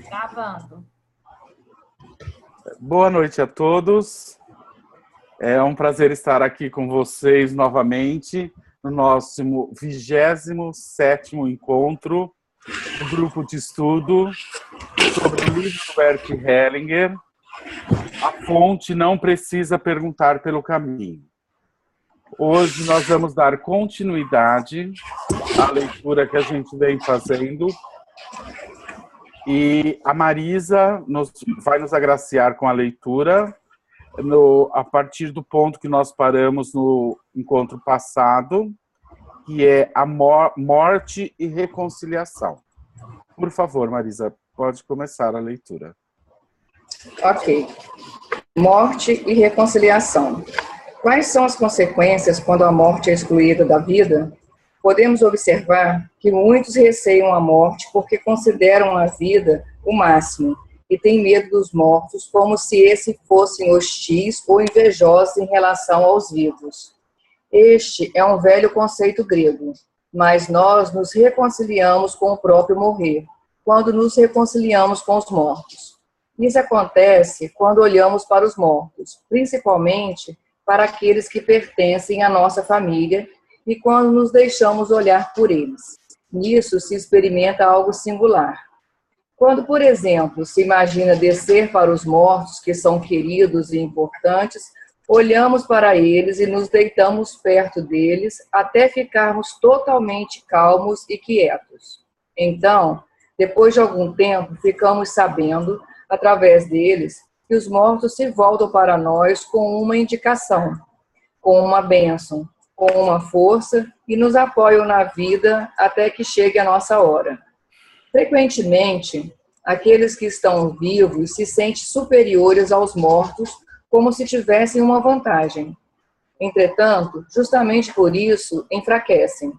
Gravando. Boa noite a todos. É um prazer estar aqui com vocês novamente no nosso 27º encontro do grupo de estudo sobre o livro do Bert Hellinger, A Fonte Não Precisa Perguntar pelo Caminho. Hoje nós vamos dar continuidade à leitura que a gente vem fazendo e a Marisa vai nos agraciar com a leitura a partir do ponto que nós paramos no encontro passado, que é a morte e reconciliação. Por favor, Marisa, pode começar a leitura. Ok. Morte e reconciliação. Quais são as consequências quando a morte é excluída da vida? Podemos observar que muitos receiam a morte porque consideram a vida o máximo e têm medo dos mortos, como se esses fossem hostis ou invejosos em relação aos vivos. Este é um velho conceito grego, mas nós nos reconciliamos com o próprio morrer, quando nos reconciliamos com os mortos. Isso acontece quando olhamos para os mortos, principalmente para aqueles que pertencem à nossa família, e quando nos deixamos olhar por eles. Nisso se experimenta algo singular. Quando, por exemplo, se imagina descer para os mortos que são queridos e importantes, olhamos para eles e nos deitamos perto deles até ficarmos totalmente calmos e quietos. Então, depois de algum tempo, ficamos sabendo, através deles, que os mortos se voltam para nós com uma indicação, com uma bênção, com uma força e nos apoiam na vida até que chegue a nossa hora. Frequentemente, aqueles que estão vivos se sentem superiores aos mortos, como se tivessem uma vantagem. Entretanto, justamente por isso, enfraquecem.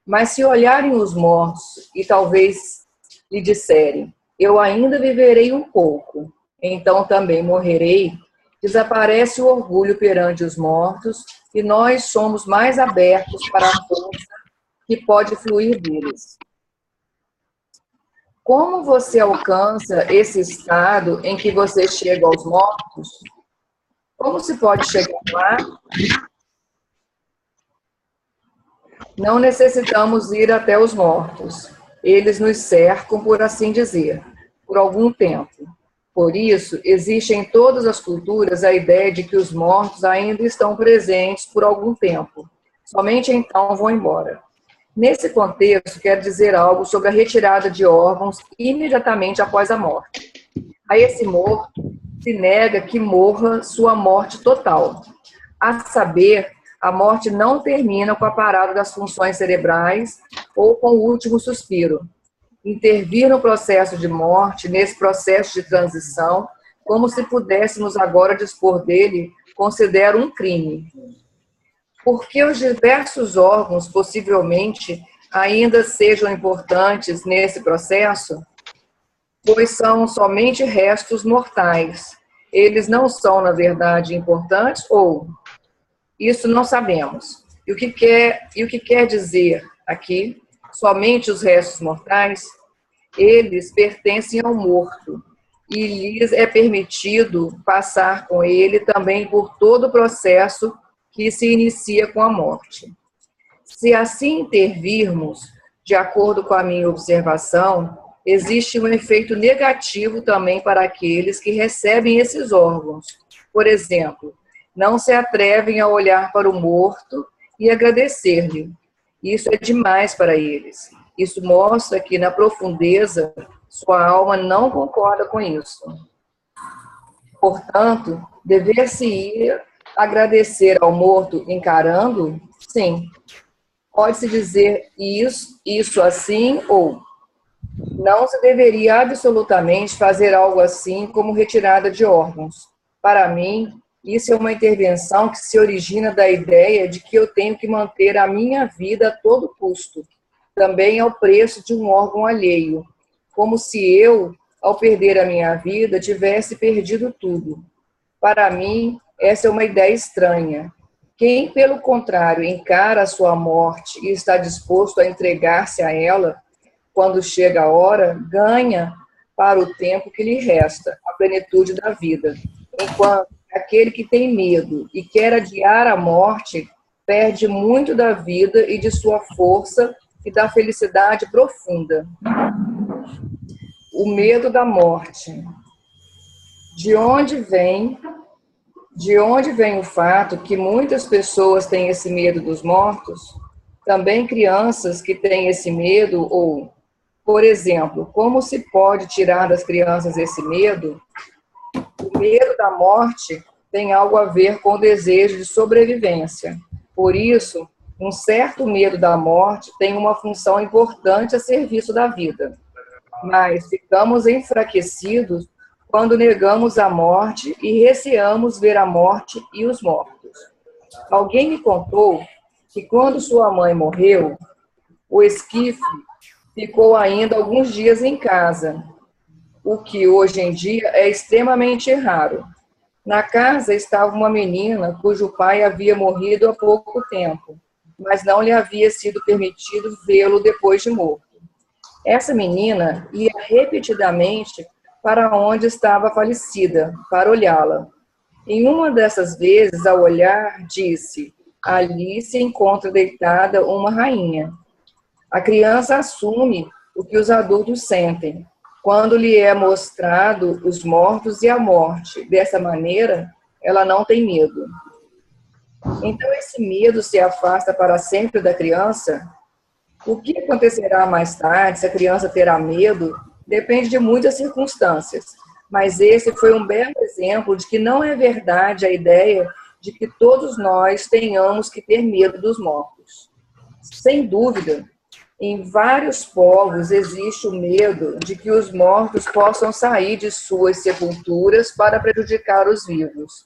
Mas se olharem os mortos e talvez lhe disserem, eu ainda viverei um pouco, então também morrerei, desaparece o orgulho perante os mortos e nós somos mais abertos para a força que pode fluir deles. Como você alcança esse estado em que você chega aos mortos? Como se pode chegar lá? Não necessitamos ir até os mortos. Eles nos cercam, por assim dizer, por algum tempo. Por isso, existe em todas as culturas a ideia de que os mortos ainda estão presentes por algum tempo. Somente então vão embora. Nesse contexto, quero dizer algo sobre a retirada de órgãos imediatamente após a morte. A esse morto se nega que morra sua morte total. A saber, a morte não termina com a parada das funções cerebrais ou com o último suspiro. Intervir no processo de morte, nesse processo de transição, como se pudéssemos agora dispor dele, considero um crime. Porque os diversos órgãos, possivelmente, ainda sejam importantes nesse processo, pois são somente restos mortais. Eles não são, na verdade, importantes ou... Isso não sabemos. E o que quer dizer aqui? Somente os restos mortais? Eles pertencem ao morto e lhes é permitido passar com ele também por todo o processo que se inicia com a morte. Se assim intervirmos, de acordo com a minha observação, existe um efeito negativo também para aqueles que recebem esses órgãos. Por exemplo, não se atrevem a olhar para o morto e agradecer-lhe. Isso é demais para eles. Isso mostra que, na profundeza, sua alma não concorda com isso. Portanto, dever-se-ia agradecer ao morto encarando? Sim. Pode-se dizer isso assim ou não se deveria absolutamente fazer algo assim como retirada de órgãos. Para mim, isso é uma intervenção que se origina da ideia de que eu tenho que manter a minha vida a todo custo, também ao preço de um órgão alheio, como se eu, ao perder a minha vida, tivesse perdido tudo. Para mim, essa é uma ideia estranha. Quem, pelo contrário, encara a sua morte e está disposto a entregar-se a ela, quando chega a hora, ganha para o tempo que lhe resta, a plenitude da vida, enquanto aquele que tem medo e quer adiar a morte perde muito da vida e de sua força e da felicidade profunda. O medo da morte. De onde vem o fato que muitas pessoas têm esse medo dos mortos? Também crianças que têm esse medo, ou, por exemplo, como se pode tirar das crianças esse medo? O medo da morte tem algo a ver com o desejo de sobrevivência. Por isso, um certo medo da morte tem uma função importante a serviço da vida. Mas ficamos enfraquecidos quando negamos a morte e receamos ver a morte e os mortos. Alguém me contou que quando sua mãe morreu, o esquife ficou ainda alguns dias em casa, o que hoje em dia é extremamente raro. Na casa estava uma menina cujo pai havia morrido há pouco tempo, mas não lhe havia sido permitido vê-lo depois de morto. Essa menina ia repetidamente para onde estava a falecida, para olhá-la. Em uma dessas vezes, ao olhar, disse: ali se encontra deitada uma rainha. A criança assume o que os adultos sentem quando lhe é mostrado os mortos e a morte. Dessa maneira, ela não tem medo. Então, esse medo se afasta para sempre da criança? O que acontecerá mais tarde, se a criança terá medo, depende de muitas circunstâncias. Mas esse foi um belo exemplo de que não é verdade a ideia de que todos nós tenhamos que ter medo dos mortos. Sem dúvida, em vários povos existe o medo de que os mortos possam sair de suas sepulturas para prejudicar os vivos.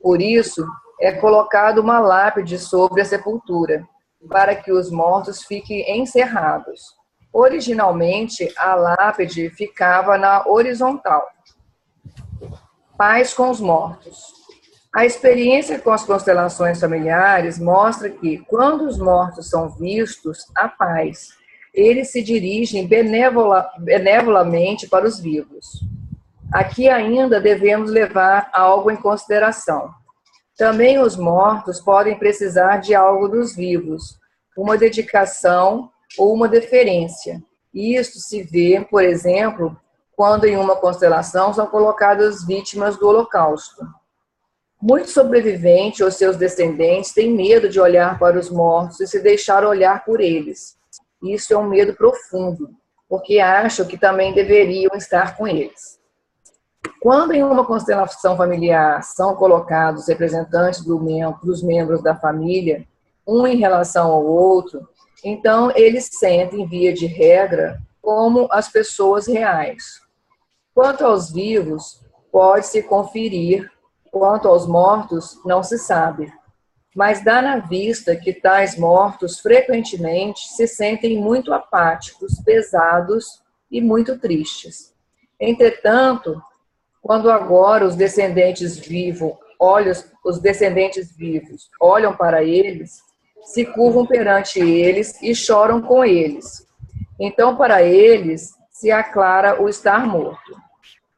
Por isso, é colocada uma lápide sobre a sepultura, para que os mortos fiquem encerrados. Originalmente, a lápide ficava na horizontal. Paz com os mortos. A experiência com as constelações familiares mostra que, quando os mortos são vistos, há paz. Eles se dirigem benevolamente para os vivos. Aqui ainda devemos levar algo em consideração. Também os mortos podem precisar de algo dos vivos, uma dedicação ou uma deferência. Isto se vê, por exemplo, quando em uma constelação são colocadas vítimas do Holocausto. Muitos sobreviventes ou seus descendentes têm medo de olhar para os mortos e se deixar olhar por eles. Isso é um medo profundo, porque acham que também deveriam estar com eles. Quando em uma constelação familiar são colocados representantes dos membros da família, um em relação ao outro, então eles sentem, via de regra, como as pessoas reais. Quanto aos vivos, pode-se conferir, quanto aos mortos, não se sabe. Mas dá na vista que tais mortos frequentemente se sentem muito apáticos, pesados e muito tristes. Entretanto, quando agora os descendentes vivos olham para eles, se curvam perante eles e choram com eles. Então, para eles, se aclara o estar morto.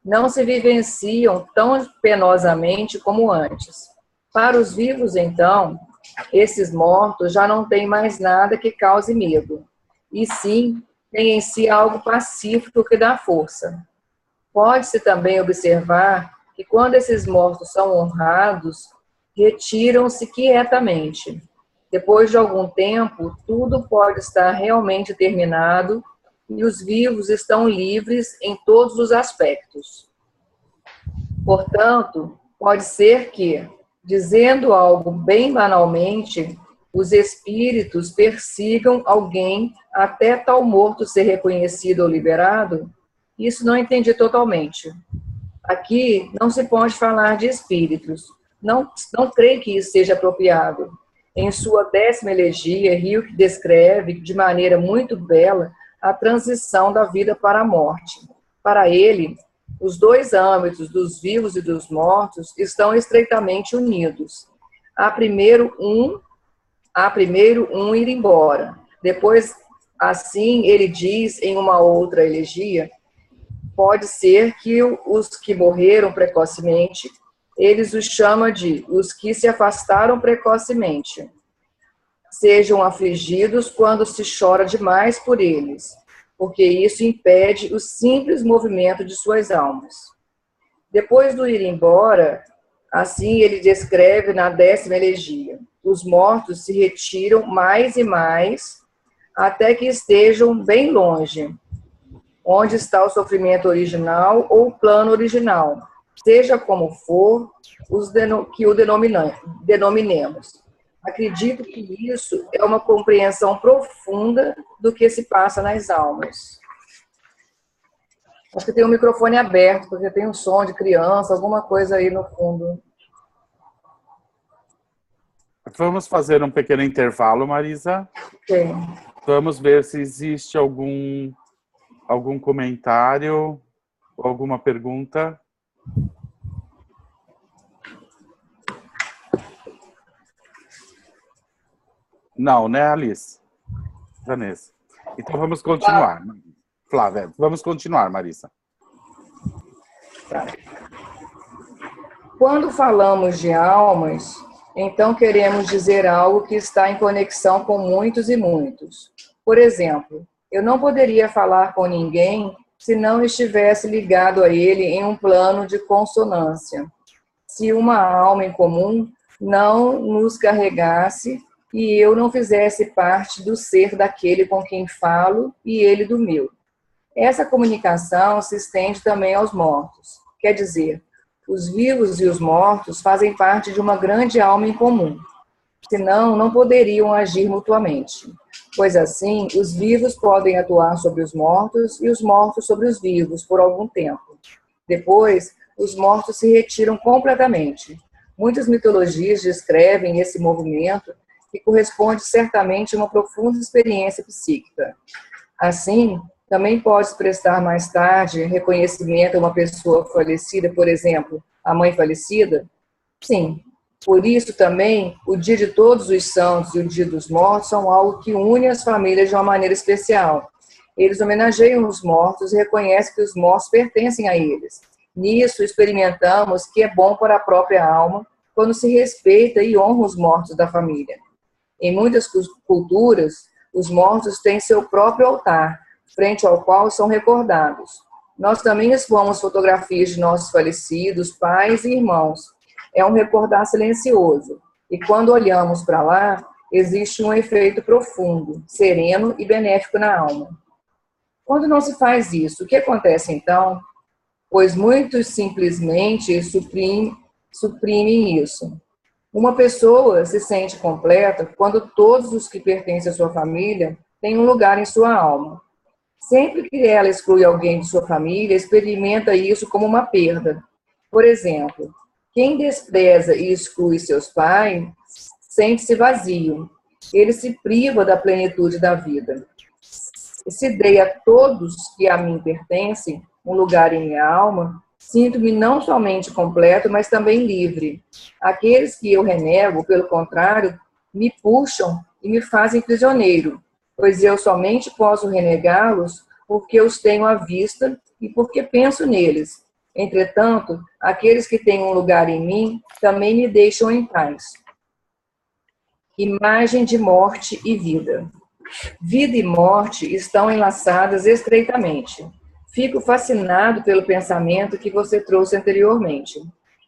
Não se vivenciam tão penosamente como antes. Para os vivos, então, esses mortos já não têm mais nada que cause medo, e sim têm em si algo pacífico que dá força. Pode-se também observar que quando esses mortos são honrados, retiram-se quietamente. Depois de algum tempo, tudo pode estar realmente terminado e os vivos estão livres em todos os aspectos. Portanto, pode ser que, dizendo algo bem banalmente, os espíritos persigam alguém até tal morto ser reconhecido ou liberado? Isso não entendi totalmente. Aqui não se pode falar de espíritos. Não creio que isso seja apropriado. Em sua 10ª elegia, Rilke descreve de maneira muito bela a transição da vida para a morte. Para ele, os dois âmbitos dos vivos e dos mortos estão estreitamente unidos. Há primeiro um ir embora. Depois, assim, ele diz em uma outra elegia, pode ser que os que morreram precocemente, eles os chamam de os que se afastaram precocemente, sejam afligidos quando se chora demais por eles, porque isso impede o simples movimento de suas almas. Depois do ir embora, assim ele descreve na 10ª elegia, os mortos se retiram mais e mais até que estejam bem longe, onde está o sofrimento original ou o plano original, seja como for que o denominemos. Acredito que isso é uma compreensão profunda do que se passa nas almas. Acho que tem o microfone aberto, porque tem um som de criança, alguma coisa aí no fundo. Vamos fazer um pequeno intervalo, Marisa. Tem. Vamos ver se existe algum comentário, alguma pergunta. Não, né, Alice? Vanessa. Então vamos continuar. Flávia, vamos continuar, Marisa. Quando falamos de almas, então queremos dizer algo que está em conexão com muitos e muitos. Por exemplo, eu não poderia falar com ninguém se não estivesse ligado a ele em um plano de consonância. Se uma alma em comum não nos carregasse e eu não fizesse parte do ser daquele com quem falo e ele do meu. Essa comunicação se estende também aos mortos. Quer dizer, os vivos e os mortos fazem parte de uma grande alma em comum. Senão, não poderiam agir mutuamente. Pois assim, os vivos podem atuar sobre os mortos e os mortos sobre os vivos por algum tempo. Depois, os mortos se retiram completamente. Muitas mitologias descrevem esse movimento que corresponde certamente a uma profunda experiência psíquica. Assim, também pode prestar mais tarde reconhecimento a uma pessoa falecida, por exemplo, a mãe falecida? Sim. Por isso também, o Dia de Todos os Santos e o Dia dos Mortos são algo que une as famílias de uma maneira especial. Eles homenageiam os mortos e reconhecem que os mortos pertencem a eles. Nisso, experimentamos que é bom para a própria alma quando se respeita e honra os mortos da família. Em muitas culturas, os mortos têm seu próprio altar, frente ao qual são recordados. Nós também expomos fotografias de nossos falecidos, pais e irmãos. É um recordar silencioso. E quando olhamos para lá, existe um efeito profundo, sereno e benéfico na alma. Quando não se faz isso, o que acontece então? Pois muitos simplesmente suprimem isso. Uma pessoa se sente completa quando todos os que pertencem à sua família têm um lugar em sua alma. Sempre que ela exclui alguém de sua família, experimenta isso como uma perda. Por exemplo, quem despreza e exclui seus pais sente-se vazio. Ele se priva da plenitude da vida. Se dei a todos que a mim pertencem um lugar em minha alma, sinto-me não somente completo, mas também livre. Aqueles que eu renego, pelo contrário, me puxam e me fazem prisioneiro, pois eu somente posso renegá-los porque os tenho à vista e porque penso neles. Entretanto, aqueles que têm um lugar em mim também me deixam em paz. Imagem de morte e vida. Vida e morte estão enlaçadas estreitamente. Fico fascinado pelo pensamento que você trouxe anteriormente.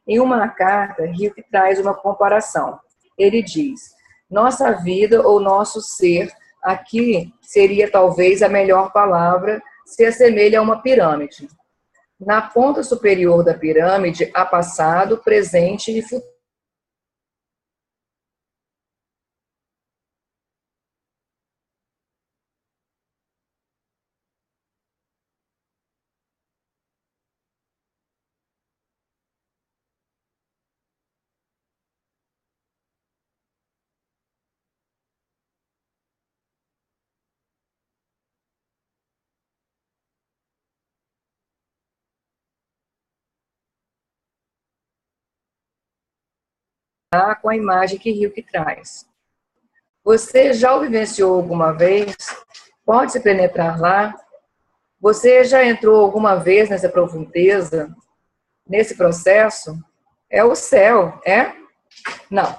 Em uma carta, Hilke traz uma comparação. Ele diz: nossa vida ou nosso ser, aqui seria talvez a melhor palavra, se assemelha a uma pirâmide. Na ponta superior da pirâmide há passado, presente e futuro. Com a imagem que Hilke traz. Você já o vivenciou alguma vez? Pode se penetrar lá? Você já entrou alguma vez nessa profundeza, nesse processo? É o céu, é? Não.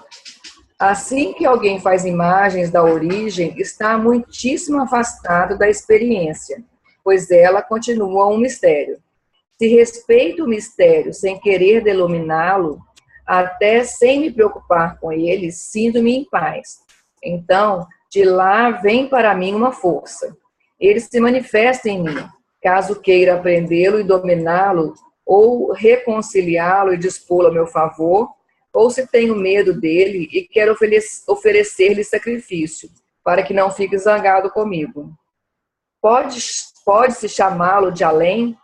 Assim que alguém faz imagens da origem, está muitíssimo afastado da experiência, pois ela continua um mistério. Se respeito o mistério sem querer denominá-lo, até sem me preocupar com ele, sinto-me em paz. Então, de lá vem para mim uma força. Ele se manifesta em mim, caso queira aprendê-lo e dominá-lo, ou reconciliá-lo e dispô-lo a meu favor, ou se tenho medo dele e quero oferecer-lhe sacrifício, para que não fique zangado comigo. Pode-se chamá-lo de além?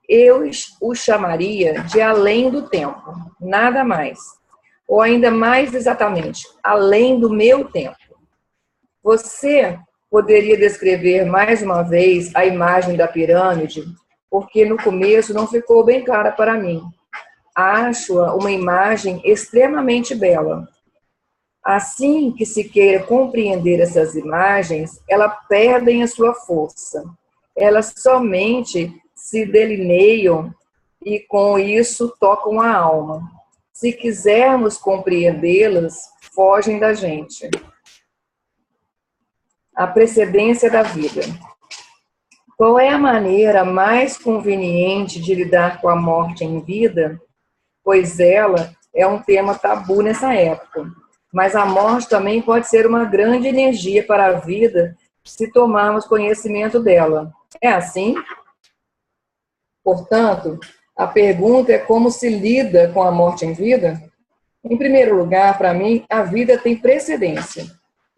Eu o chamaria de além do tempo, nada mais. Ou ainda mais exatamente, além do meu tempo. Você poderia descrever mais uma vez a imagem da pirâmide, porque no começo não ficou bem clara para mim. Acho-a uma imagem extremamente bela. Assim que se queira compreender essas imagens, elas perdem a sua força. Elas somente se delineiam e com isso tocam a alma. Se quisermos compreendê-las, fogem da gente. A precedência da vida. Qual é a maneira mais conveniente de lidar com a morte em vida? Pois ela é um tema tabu nessa época. Mas a morte também pode ser uma grande energia para a vida se tomarmos conhecimento dela. É assim? Portanto, a pergunta é como se lida com a morte em vida? Em primeiro lugar, para mim, a vida tem precedência.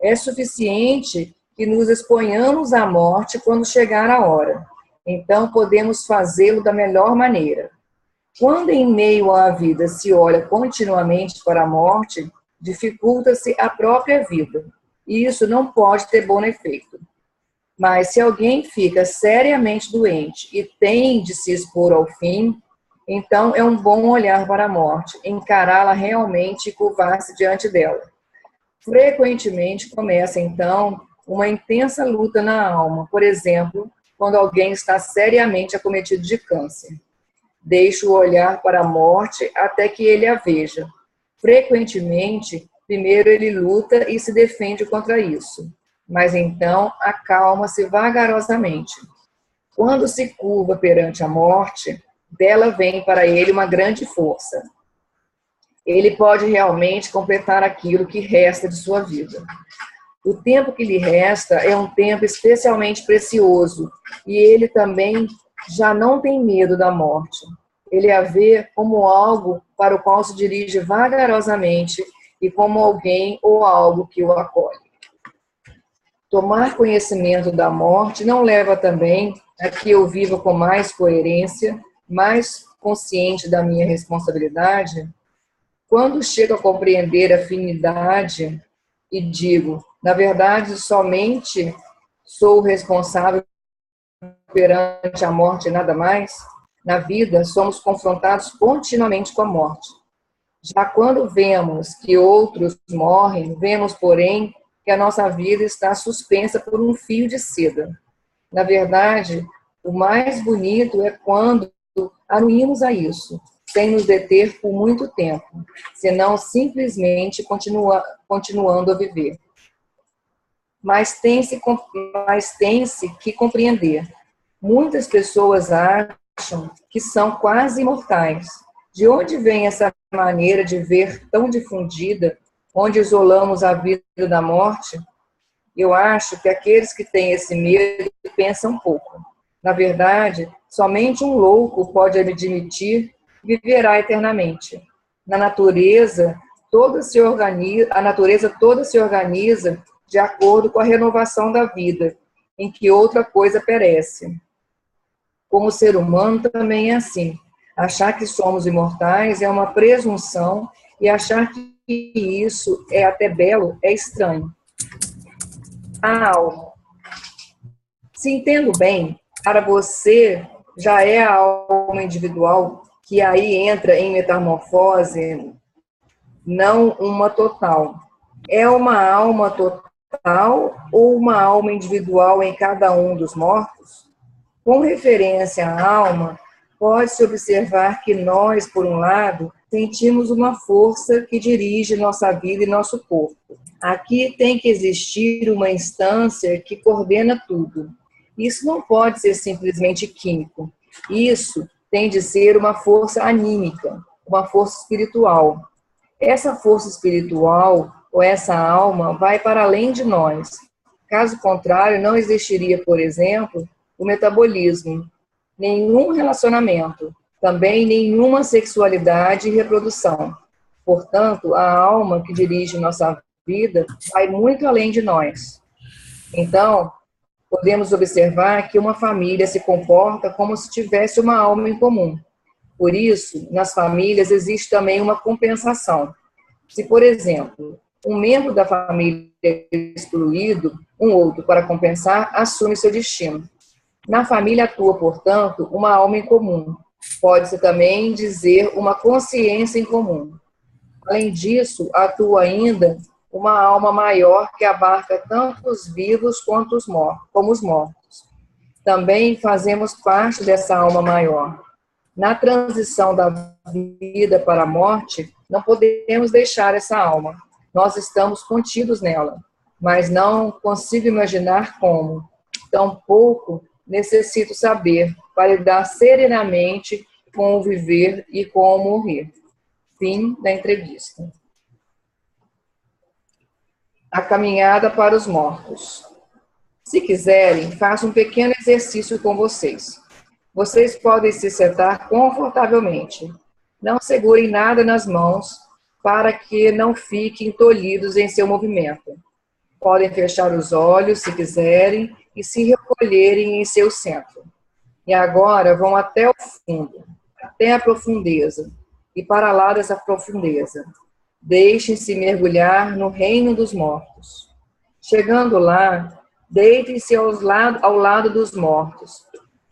É suficiente que nos exponhamos à morte quando chegar a hora. Então, podemos fazê-lo da melhor maneira. Quando em meio à vida se olha continuamente para a morte, dificulta-se a própria vida. E isso não pode ter bom efeito. Mas se alguém fica seriamente doente e tem de se expor ao fim, então é um bom olhar para a morte, encará-la realmente e curvar-se diante dela. Frequentemente começa, então, uma intensa luta na alma, por exemplo, quando alguém está seriamente acometido de câncer. Deixa o olhar para a morte até que ele a veja. Frequentemente, primeiro ele luta e se defende contra isso, mas então acalma-se vagarosamente. Quando se curva perante a morte, dela vem para ele uma grande força. Ele pode realmente completar aquilo que resta de sua vida. O tempo que lhe resta é um tempo especialmente precioso e ele também já não tem medo da morte. Ele a vê como algo para o qual se dirige vagarosamente e como alguém ou algo que o acolhe. Tomar conhecimento da morte não leva também a que eu viva com mais coerência, mais consciente da minha responsabilidade? Quando chego a compreender a finidade e digo, na verdade, somente sou responsável perante a morte e nada mais, na vida somos confrontados continuamente com a morte. Já quando vemos que outros morrem, vemos, porém, que a nossa vida está suspensa por um fio de seda. Na verdade, o mais bonito é quando anuímos a isso, sem nos deter por muito tempo, senão simplesmente continuando a viver. Mas tem-se que compreender. Muitas pessoas acham que são quase imortais. De onde vem essa maneira de ver tão difundida, onde isolamos a vida da morte? Eu acho que aqueles que têm esse medo pensam pouco. Na verdade, somente um louco pode admitir que viverá eternamente. A natureza toda se organiza de acordo com a renovação da vida, em que outra coisa perece. Como ser humano também é assim. Achar que somos imortais é uma presunção e achar que isso é até belo é estranho. A alma. Se entendo bem, para você já é a alma individual que aí entra em metamorfose, não uma total. É uma alma total ou uma alma individual em cada um dos mortos? Com referência à alma, pode-se observar que nós, por um lado, sentimos uma força que dirige nossa vida e nosso corpo. Aqui tem que existir uma instância que coordena tudo. Isso não pode ser simplesmente químico. Isso tem de ser uma força anímica, uma força espiritual. Essa força espiritual, ou essa alma, vai para além de nós. Caso contrário, não existiria, por exemplo, o metabolismo, nenhum relacionamento, também nenhuma sexualidade e reprodução. Portanto, a alma que dirige nossa vida vai muito além de nós. Então, podemos observar que uma família se comporta como se tivesse uma alma em comum. Por isso, nas famílias existe também uma compensação. Se, por exemplo, um membro da família é excluído, um outro, para compensar, assume seu destino. Na família atua, portanto, uma alma em comum. Pode-se também dizer uma consciência em comum. Além disso, atua ainda uma alma maior que abarca tanto os vivos quanto como os mortos. Também fazemos parte dessa alma maior. Na transição da vida para a morte, não podemos deixar essa alma. Nós estamos contidos nela, mas não consigo imaginar como. Tampouco necessito saber para lidar serenamente com o viver e com o morrer. Fim da entrevista. A caminhada para os mortos. Se quiserem, faço um pequeno exercício com vocês. Vocês podem se sentar confortavelmente. Não segurem nada nas mãos para que não fiquem tolhidos em seu movimento. Podem fechar os olhos, se quiserem, e se recolherem em seu centro. E agora vão até o fundo, até a profundeza, e para lá dessa profundeza. Deixem-se mergulhar no reino dos mortos. Chegando lá, deitem-se ao lado dos mortos,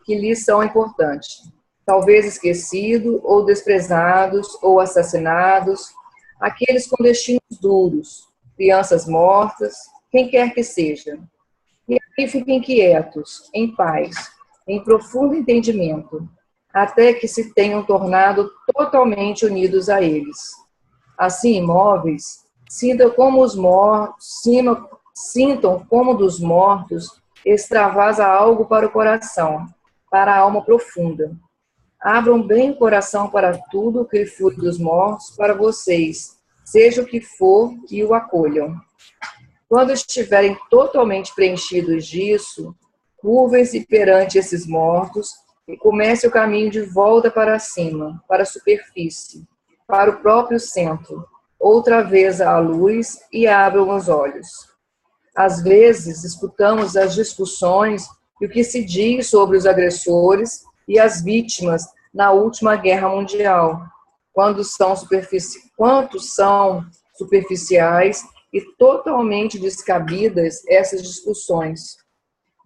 que lhes são importantes, talvez esquecidos ou desprezados ou assassinados, aqueles com destinos duros, crianças mortas, quem quer que seja. E aí fiquem quietos, em paz, em profundo entendimento, até que se tenham tornado totalmente unidos a eles. Assim, imóveis, sintam como dos mortos extravasa algo para o coração, para a alma profunda. Abram bem o coração para tudo que flui dos mortos para vocês, seja o que for, e o acolham. Quando estiverem totalmente preenchidos disso, curvem-se perante esses mortos e comece o caminho de volta para cima, para a superfície, para o próprio centro, outra vez à luz, e abram os olhos. Às vezes, escutamos as discussões e o que se diz sobre os agressores e as vítimas na última guerra mundial, quantos são superficiais e totalmente descabidas essas discussões.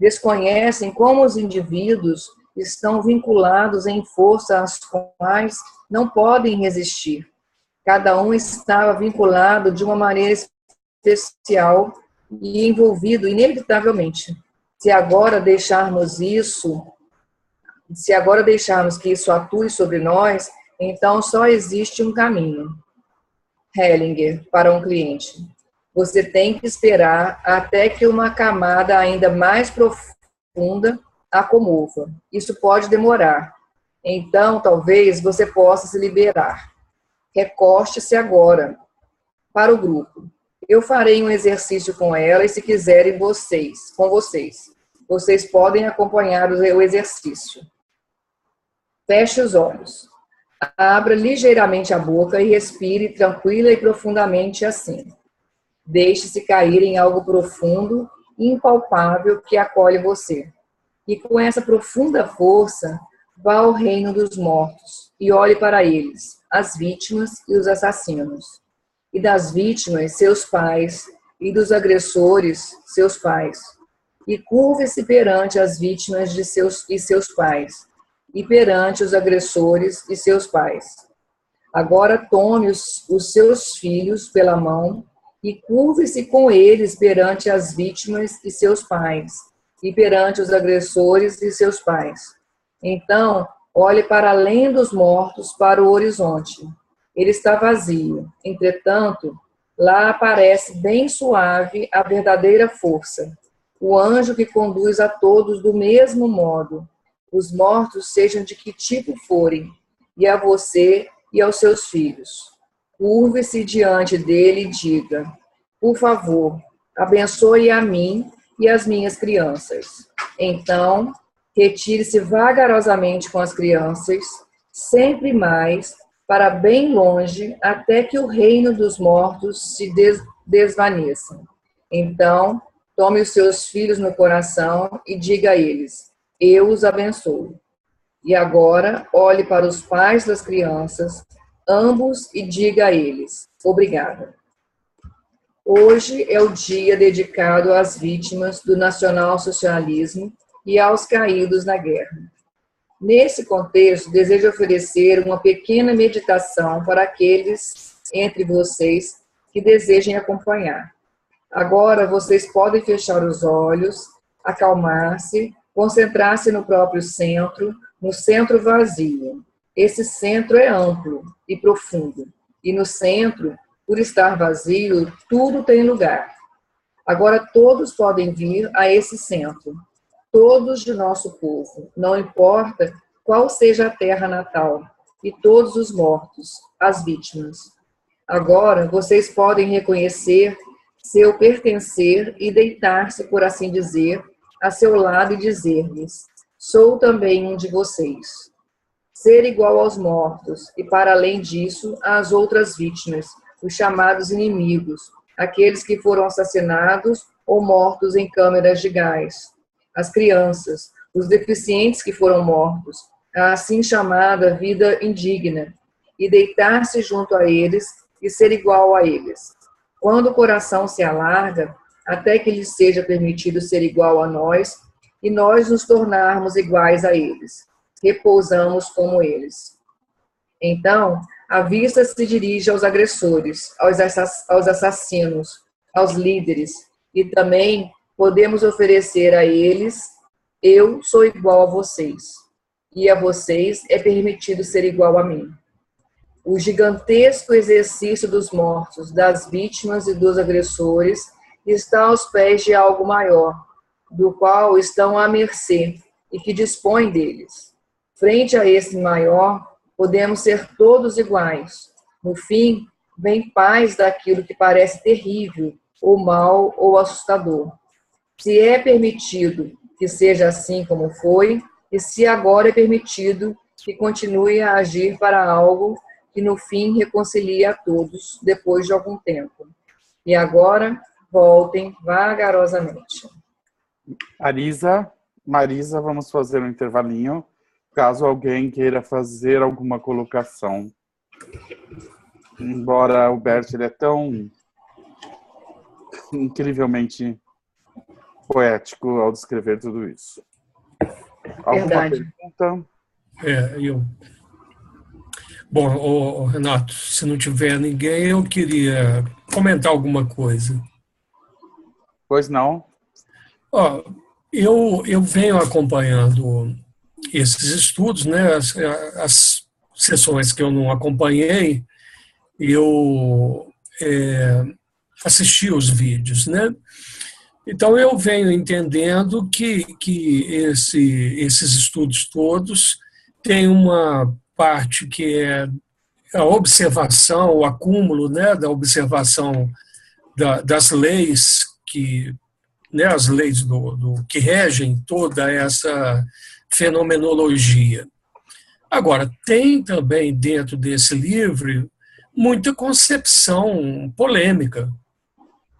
Desconhecem como os indivíduos estão vinculados em força às quais não podem resistir. Cada um estava vinculado de uma maneira especial e envolvido inevitavelmente. Se agora deixarmos que isso atue sobre nós, então só existe um caminho. Hellinger, para um cliente. Você tem que esperar até que uma camada ainda mais profunda a comova. Isso pode demorar. Então, talvez você possa se liberar. Recoste-se agora para o grupo. Eu farei um exercício com ela e, se quiserem, com vocês podem acompanhar o exercício. Feche os olhos. Abra ligeiramente a boca e respire tranquila e profundamente assim. Deixe-se cair em algo profundo e impalpável que acolhe você. E com essa profunda força, vá ao reino dos mortos e olhe para eles, as vítimas e os assassinos. E das vítimas, seus pais, e dos agressores, seus pais. E curve-se perante as vítimas de seus pais, e perante os agressores e seus pais. Agora tome os seus filhos pela mão e curve-se com eles perante as vítimas e seus pais, e perante os agressores e seus pais. Então, olhe para além dos mortos, para o horizonte. Ele está vazio. Entretanto, lá aparece bem suave a verdadeira força, o anjo que conduz a todos do mesmo modo, os mortos sejam de que tipo forem, e a você e aos seus filhos. Curve-se diante dele e diga: por favor, abençoe a mim e as minhas crianças. Então, retire-se vagarosamente com as crianças, sempre mais, para bem longe, até que o reino dos mortos se desvaneça. Então, tome os seus filhos no coração e diga a eles: eu os abençoo. E agora, olhe para os pais das crianças, ambos, e diga a eles: obrigada. Hoje é o dia dedicado às vítimas do nacionalsocialismo e aos caídos na guerra. Nesse contexto, desejo oferecer uma pequena meditação para aqueles entre vocês que desejem acompanhar. Agora, vocês podem fechar os olhos, acalmar-se, concentrar-se no próprio centro, no centro vazio. Esse centro é amplo e profundo, e no centro, por estar vazio, tudo tem lugar. Agora todos podem vir a esse centro, todos de nosso povo, não importa qual seja a terra natal, e todos os mortos, as vítimas. Agora vocês podem reconhecer seu pertencer e deitar-se, por assim dizer, a seu lado e dizer-lhes: sou também um de vocês. Ser igual aos mortos, e para além disso, às outras vítimas, os chamados inimigos, aqueles que foram assassinados ou mortos em câmeras de gás, as crianças, os deficientes que foram mortos, a assim chamada vida indigna, e deitar-se junto a eles e ser igual a eles. Quando o coração se alarga, até que lhes seja permitido ser igual a nós, e nós nos tornarmos iguais a eles, repousamos como eles. Então, a vista se dirige aos agressores, aos assassinos, aos líderes, e também podemos oferecer a eles: eu sou igual a vocês, e a vocês é permitido ser igual a mim. O gigantesco exercício dos mortos, das vítimas e dos agressores está aos pés de algo maior, do qual estão à mercê e que dispõe deles. Frente a esse maior, podemos ser todos iguais. No fim, vem paz daquilo que parece terrível, ou mal, ou assustador. Se é permitido que seja assim como foi, e se agora é permitido que continue a agir para algo que no fim reconcilia a todos depois de algum tempo. E agora, voltem vagarosamente. Marisa, vamos fazer um intervalinho, caso alguém queira fazer alguma colocação. Embora o Bert ele é tão incrivelmente poético ao descrever tudo isso. Alguma pergunta? Bom, Renato, se não tiver ninguém, eu queria comentar alguma coisa. Pois não. Eu venho acompanhando esses estudos, né? As sessões que eu não acompanhei, eu assisti os vídeos, né? Então, eu venho entendendo que esses estudos todos têm uma parte que é a observação, o acúmulo, né, da observação das leis, né, as leis que regem toda essa fenomenologia. Agora, tem também dentro desse livro muita concepção polêmica,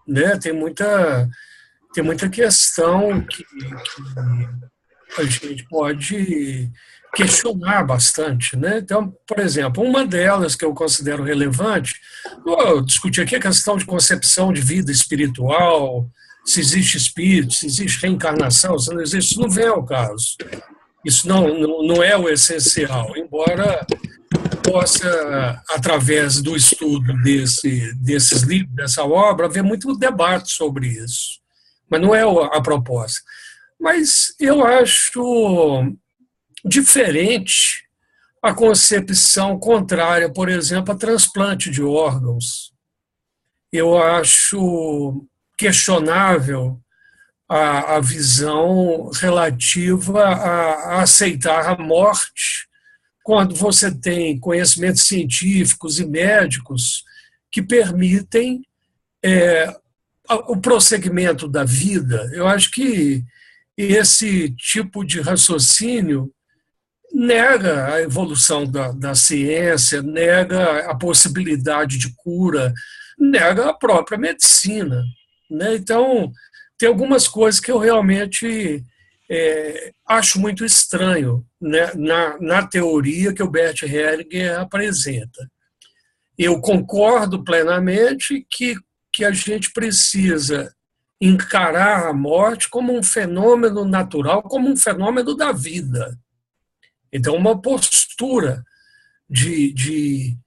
né? Tem muita questão que a gente pode questionar bastante, né? Então, por exemplo, uma delas que eu considero relevante, eu discuti aqui a questão de concepção de vida espiritual, se existe espírito, se existe reencarnação, se não existe, isso não vem ao caso. Isso não é o essencial, embora possa, através do estudo desses livros, dessa obra, haver muito debate sobre isso. Mas não é a proposta. Mas eu acho diferente a concepção contrária, por exemplo, a transplante de órgãos. Eu acho questionável a visão relativa a aceitar a morte quando você tem conhecimentos científicos e médicos que permitem o prosseguimento da vida. Eu acho que esse tipo de raciocínio nega a evolução da ciência, nega a possibilidade de cura, nega a própria medicina, né? Então, tem algumas coisas que eu realmente acho muito estranho, né, na teoria que o Bert Hellinger apresenta. Eu concordo plenamente que a gente precisa encarar a morte como um fenômeno natural, como um fenômeno da vida. Então, uma postura de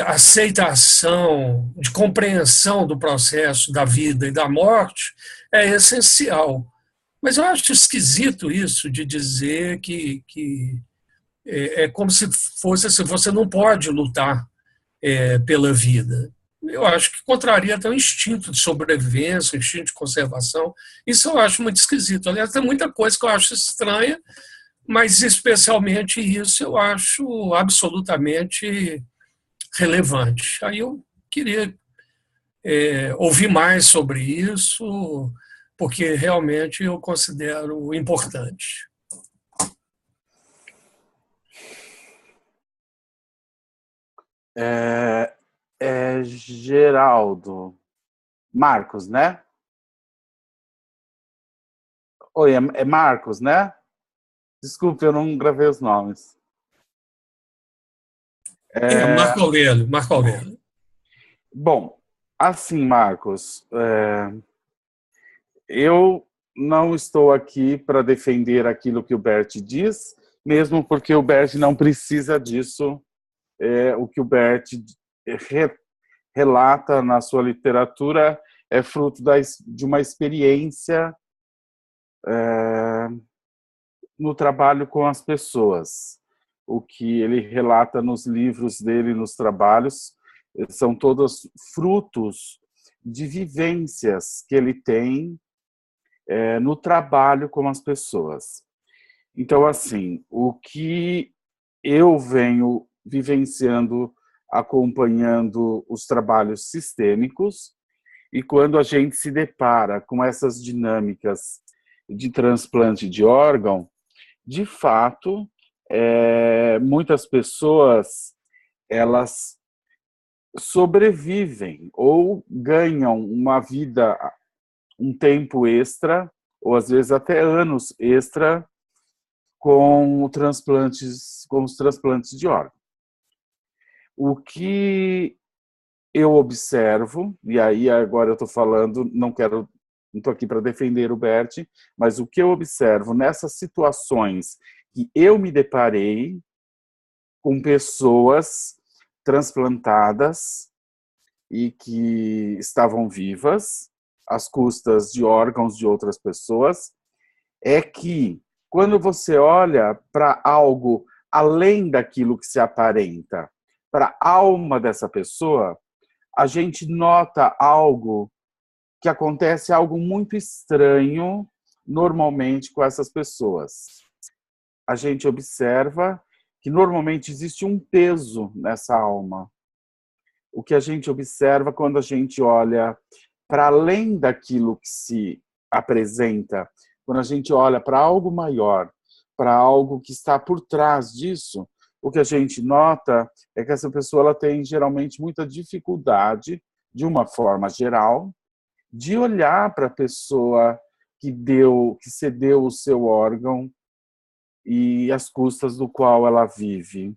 aceitação, de compreensão do processo da vida e da morte é essencial. Mas eu acho esquisito isso de dizer que é como se fosse assim, você não pode lutar pela vida. Eu acho que contraria até o instinto de sobrevivência, o instinto de conservação. Isso eu acho muito esquisito. Aliás, tem muita coisa que eu acho estranha, mas especialmente isso eu acho absolutamente relevante. Aí eu queria ouvir mais sobre isso, porque realmente eu considero importante. Geraldo. Marcos, né? Oi, é Marcos, né? Desculpe, eu não gravei os nomes. Marco Aurélio, Marco Aurélio. Bom, assim, Marcos, eu não estou aqui para defender aquilo que o Bert diz, mesmo porque o Bert não precisa disso. O que o Bert relata na sua literatura é fruto de uma experiência no trabalho com as pessoas. O que ele relata nos livros dele, nos trabalhos, são todos frutos de vivências que ele tem no trabalho com as pessoas. Então, assim, o que eu venho vivenciando, acompanhando os trabalhos sistêmicos, e quando a gente se depara com essas dinâmicas de transplante de órgão, de fato, muitas pessoas elas sobrevivem ou ganham uma vida, um tempo extra, ou às vezes até anos extra, com os transplantes de órgão. O que eu observo, e aí agora eu estou falando, não estou aqui para defender o Bert, mas o que eu observo nessas situações que eu me deparei com pessoas transplantadas e que estavam vivas, às custas de órgãos de outras pessoas, é que quando você olha para algo além daquilo que se aparenta, para a alma dessa pessoa, a gente nota algo que acontece, algo muito estranho normalmente com essas pessoas. A gente observa que normalmente existe um peso nessa alma. O que a gente observa quando a gente olha para além daquilo que se apresenta, quando a gente olha para algo maior, para algo que está por trás disso, o que a gente nota é que essa pessoa ela tem geralmente muita dificuldade, de uma forma geral, de olhar para a pessoa que cedeu o seu órgão e as custas do qual ela vive.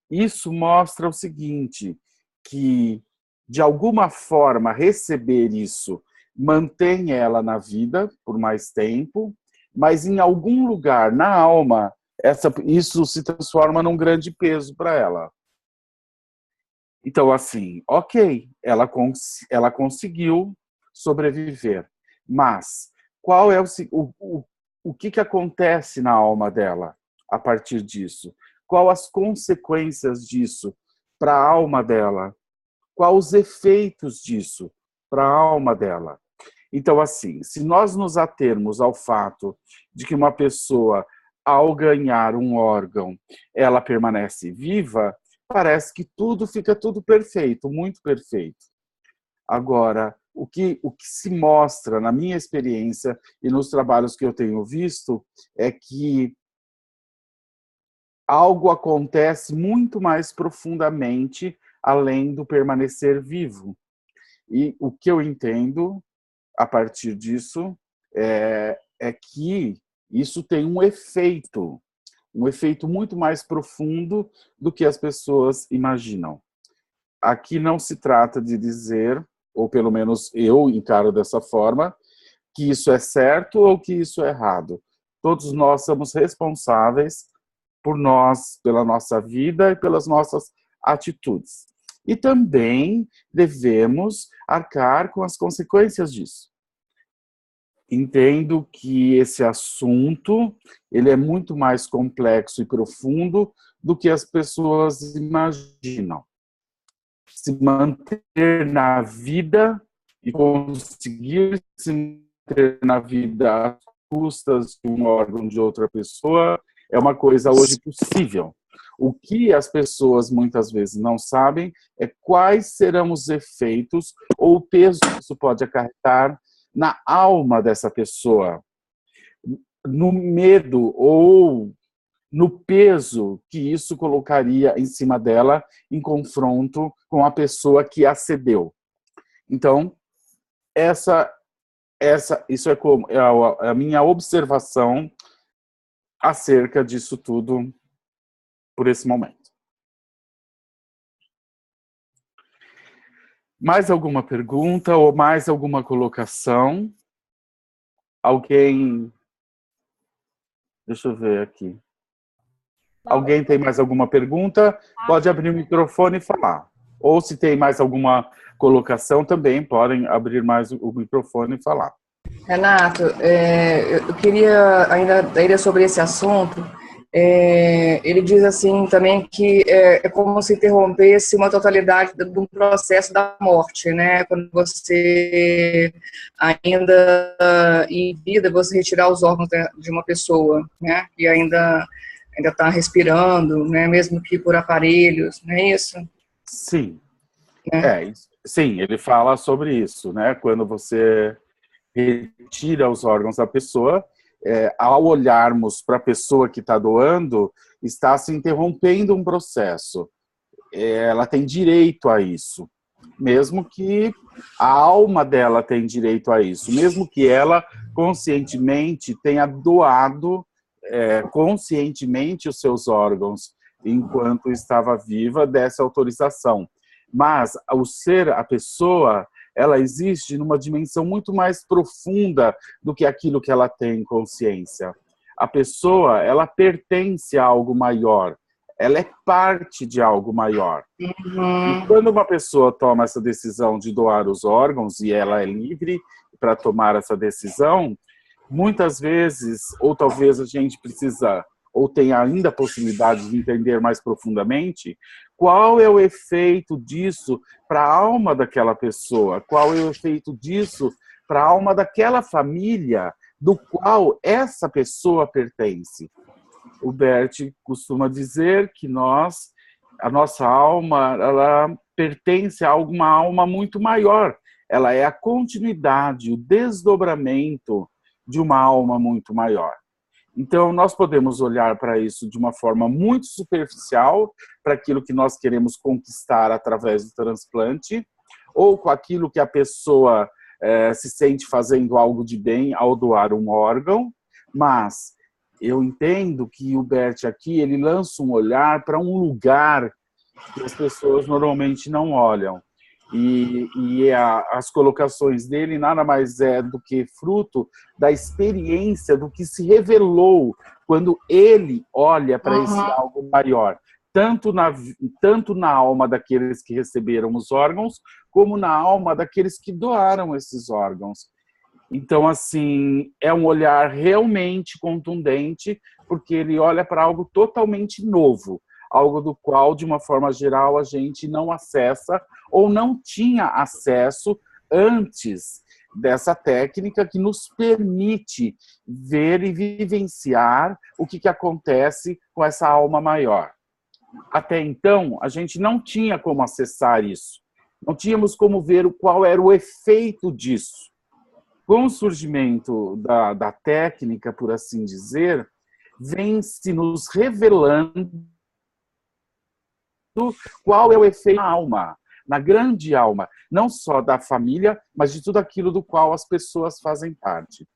Isso mostra o seguinte, que de alguma forma receber isso mantém ela na vida por mais tempo, mas em algum lugar na alma isso se transforma num grande peso para ela. Então, assim, ok, ela conseguiu sobreviver, mas qual é o que acontece na alma dela a partir disso? Quais as consequências disso para a alma dela? Quais os efeitos disso para a alma dela? Então, assim, se nós nos atermos ao fato de que uma pessoa, ao ganhar um órgão, ela permanece viva, parece que fica tudo perfeito, muito perfeito. Agora, o que se mostra na minha experiência e nos trabalhos que eu tenho visto é que algo acontece muito mais profundamente além do permanecer vivo. E o que eu entendo a partir disso é que isso tem um efeito muito mais profundo do que as pessoas imaginam. Aqui não se trata de dizer, ou pelo menos eu encaro dessa forma, que isso é certo ou que isso é errado. Todos nós somos responsáveis pela nossa vida e pelas nossas atitudes. E também devemos arcar com as consequências disso. Entendo que esse assunto ele é muito mais complexo e profundo do que as pessoas imaginam. Se manter na vida e conseguir se manter na vida às custas de um órgão de outra pessoa é uma coisa hoje possível. O que as pessoas muitas vezes não sabem é quais serão os efeitos ou o peso que isso pode acarretar na alma dessa pessoa, no medo ou no peso que isso colocaria em cima dela em confronto com a pessoa que a cedeu. Então, isso é a minha observação acerca disso tudo por esse momento. Mais alguma pergunta ou mais alguma colocação? Alguém? Deixa eu ver aqui. Alguém tem mais alguma pergunta? Pode abrir o microfone e falar. Ou se tem mais alguma colocação, também podem abrir mais o microfone e falar. Renato, eu queria ainda sobre esse assunto. Ele diz assim também que é como se interrompesse uma totalidade de um processo da morte, né? Quando você ainda em vida, você retirar os órgãos de uma pessoa, né? E ainda está respirando, né? Mesmo que por aparelhos, não é isso? Sim. Sim, ele fala sobre isso, né? Quando você retira os órgãos da pessoa, ao olharmos para a pessoa que está doando, está se interrompendo um processo. Ela tem direito a isso, mesmo que a alma dela tem direito a isso, mesmo que ela conscientemente tenha doado conscientemente os seus órgãos enquanto estava viva, dessa autorização. Mas a pessoa, ela existe numa dimensão muito mais profunda do que aquilo que ela tem consciência. A pessoa, ela pertence a algo maior, ela é parte de algo maior. E quando uma pessoa toma essa decisão de doar os órgãos, e ela é livre para tomar essa decisão, muitas vezes, ou talvez a gente precisa, ou tem ainda a possibilidade de entender mais profundamente, qual é o efeito disso para a alma daquela pessoa, qual é o efeito disso para a alma daquela família do qual essa pessoa pertence. O Bert costuma dizer que a nossa alma, ela pertence a uma alma muito maior. Ela é a continuidade, o desdobramento de uma alma muito maior. Então, nós podemos olhar para isso de uma forma muito superficial, para aquilo que nós queremos conquistar através do transplante, ou com aquilo que a pessoa se sente fazendo algo de bem ao doar um órgão, mas eu entendo que o Bert aqui, ele lança um olhar para um lugar que as pessoas normalmente não olham. E as colocações dele nada mais é do que fruto da experiência do que se revelou quando ele olha para esse algo maior, tanto na alma daqueles que receberam os órgãos, como na alma daqueles que doaram esses órgãos. Então, assim, é um olhar realmente contundente, porque ele olha para algo totalmente novo, algo do qual, de uma forma geral, a gente não acessa ou não tinha acesso antes dessa técnica que nos permite ver e vivenciar o que acontece com essa alma maior. Até então, a gente não tinha como acessar isso, não tínhamos como ver qual era o efeito disso. Com o surgimento da técnica, por assim dizer, vem se nos revelando qual é o efeito na alma, na grande alma, não só da família, mas de tudo aquilo do qual as pessoas fazem parte.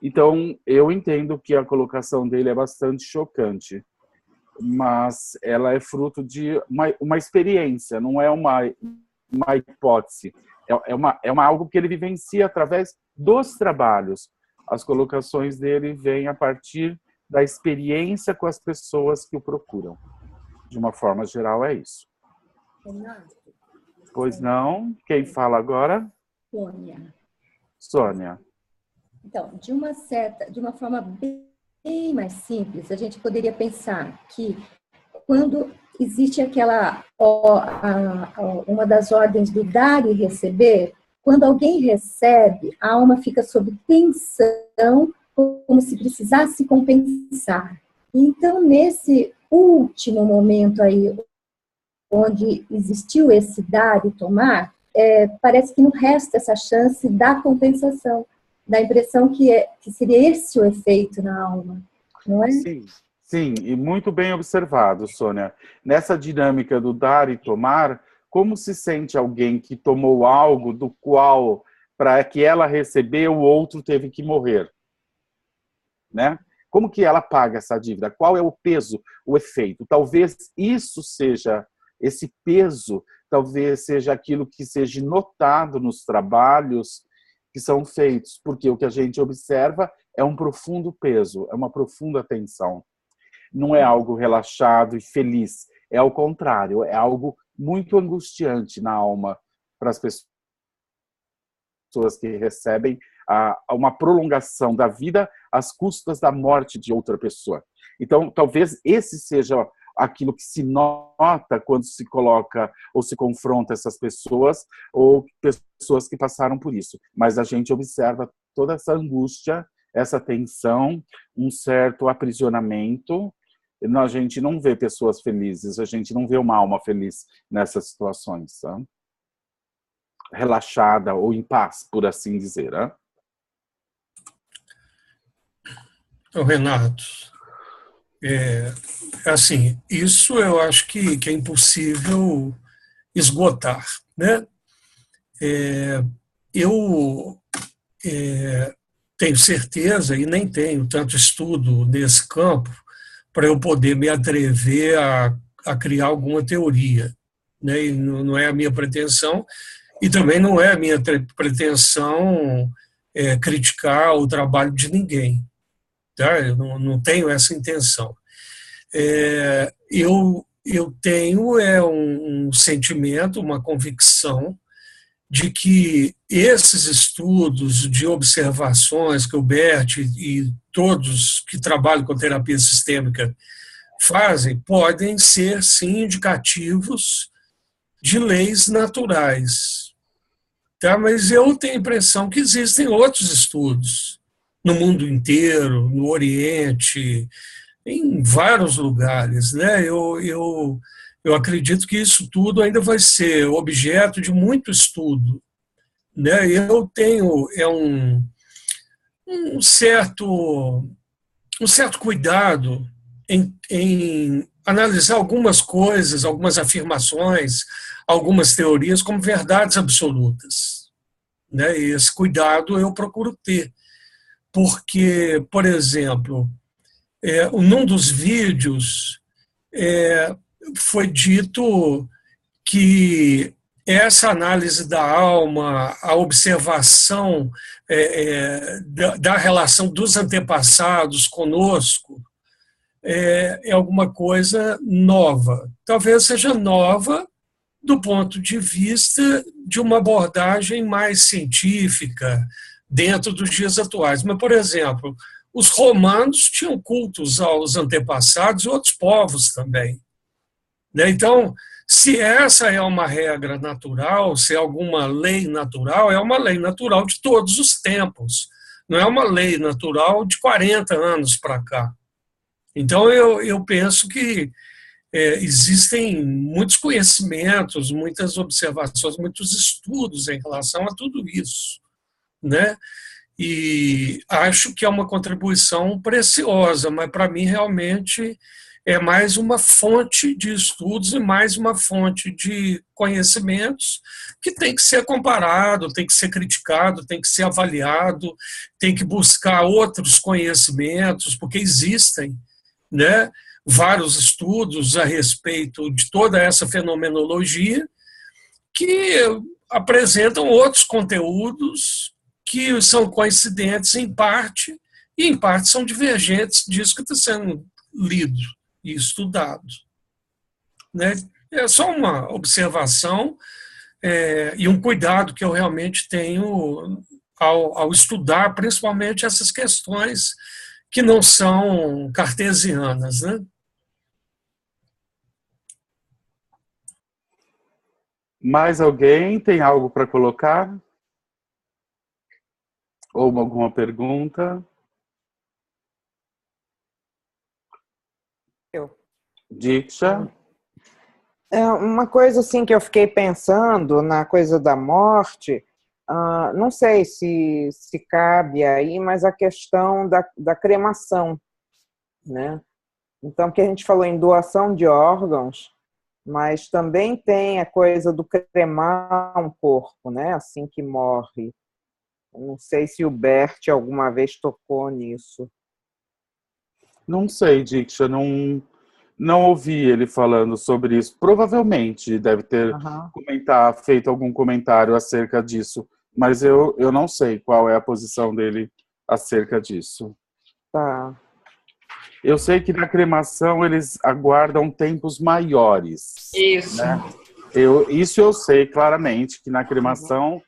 Então, eu entendo que a colocação dele é bastante chocante, mas ela é fruto de uma experiência, não é uma hipótese. É algo que ele vivencia através dos trabalhos. As colocações dele vêm a partir da experiência com as pessoas que o procuram. De uma forma geral, é isso. Renato. Pois não? Quem fala agora? Sônia. Sônia. Então, de uma forma bem mais simples, a gente poderia pensar que quando existe uma das ordens do dar e receber, quando alguém recebe, a alma fica sob tensão, como se precisasse compensar. Então, nesse último momento aí, onde existiu esse dar e tomar, parece que não resta essa chance da compensação, da impressão que seria esse o efeito na alma, não é? Sim, e muito bem observado, Sônia. Nessa dinâmica do dar e tomar, como se sente alguém que tomou algo do qual, para que ela recebeu, o outro teve que morrer? Né? Como que ela paga essa dívida? Qual é o peso, o efeito? Talvez isso seja, esse peso, talvez seja aquilo que seja notado nos trabalhos que são feitos, porque o que a gente observa é um profundo peso, é uma profunda tensão. Não é algo relaxado e feliz, é ao contrário, é algo muito angustiante na alma para as pessoas que recebem uma prolongação da vida às custas da morte de outra pessoa. Então, talvez esse seja aquilo que se nota quando se coloca ou se confronta essas pessoas ou pessoas que passaram por isso. Mas a gente observa toda essa angústia, essa tensão, um certo aprisionamento. A gente não vê pessoas felizes, a gente não vê uma alma feliz nessas situações. Tá? Relaxada ou em paz, por assim dizer. Tá? Renato, assim, isso eu acho que é impossível esgotar, né? Eu tenho certeza, e nem tenho tanto estudo nesse campo, para eu poder me atrever a criar alguma teoria. Né? E não é a minha pretensão, e também não é a minha pretensão criticar o trabalho de ninguém. Tá? Eu não tenho essa intenção. Eu tenho um sentimento, uma convicção de que esses estudos de observações que o Bert e todos que trabalham com terapia sistêmica fazem podem ser, sim, indicativos de leis naturais. Tá? Mas eu tenho a impressão que existem outros estudos no mundo inteiro, no Oriente, em vários lugares. Né? Eu acredito que isso tudo ainda vai ser objeto de muito estudo. Né? Eu tenho um certo cuidado em analisar algumas coisas, algumas afirmações, algumas teorias como verdades absolutas. Né? E esse cuidado eu procuro ter. Porque, por exemplo, num dos vídeos foi dito que essa análise da alma, a observação da relação dos antepassados conosco, é alguma coisa nova. Talvez seja nova do ponto de vista de uma abordagem mais científica, dentro dos dias atuais. Mas, por exemplo, os romanos tinham cultos aos antepassados e outros povos também, né? Então, se essa é uma regra natural, se é alguma lei natural, é uma lei natural de todos os tempos, não é uma lei natural de 40 anos para cá. Então, eu penso que existem muitos conhecimentos, muitas observações, muitos estudos em relação a tudo isso, né? E acho que é uma contribuição preciosa, mas para mim realmente é mais uma fonte de estudos e mais uma fonte de conhecimentos que tem que ser comparado, tem que ser criticado, tem que ser avaliado, tem que buscar outros conhecimentos, porque existem, né, vários estudos a respeito de toda essa fenomenologia que apresentam outros conteúdos que são coincidentes em parte e em parte são divergentes disso que está sendo lido e estudado, né? É só uma observação e um cuidado que eu realmente tenho ao estudar, principalmente essas questões que não são cartesianas, né? Mais alguém tem algo para colocar? Ou alguma pergunta? Eu. Diksha? Uma coisa assim que eu fiquei pensando na coisa da morte, não sei se cabe aí, mas a questão da cremação, né? Então, que a gente falou em doação de órgãos, mas também tem a coisa do cremar um corpo, né? Assim que morre. Não sei se o Bert alguma vez tocou nisso. Não sei, Diksha, não ouvi ele falando sobre isso. Provavelmente deve ter feito algum comentário acerca disso, mas eu não sei qual é a posição dele acerca disso. Tá. Eu sei que na cremação eles aguardam tempos maiores. Isso. Né? Isso eu sei claramente, que na cremação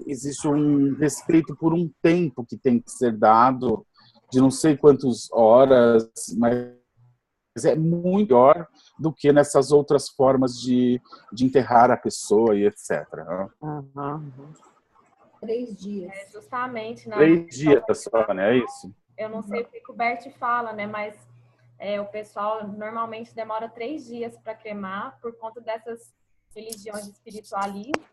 existe um respeito por um tempo que tem que ser dado, de não sei quantas horas, mas é muito melhor do que nessas outras formas de enterrar a pessoa e etc. 3 dias. Justamente. 3 dias só, né? É isso? Eu não sei o que o Bert fala, né? Mas o pessoal normalmente demora 3 dias para cremar por conta dessas religiões espiritualistas.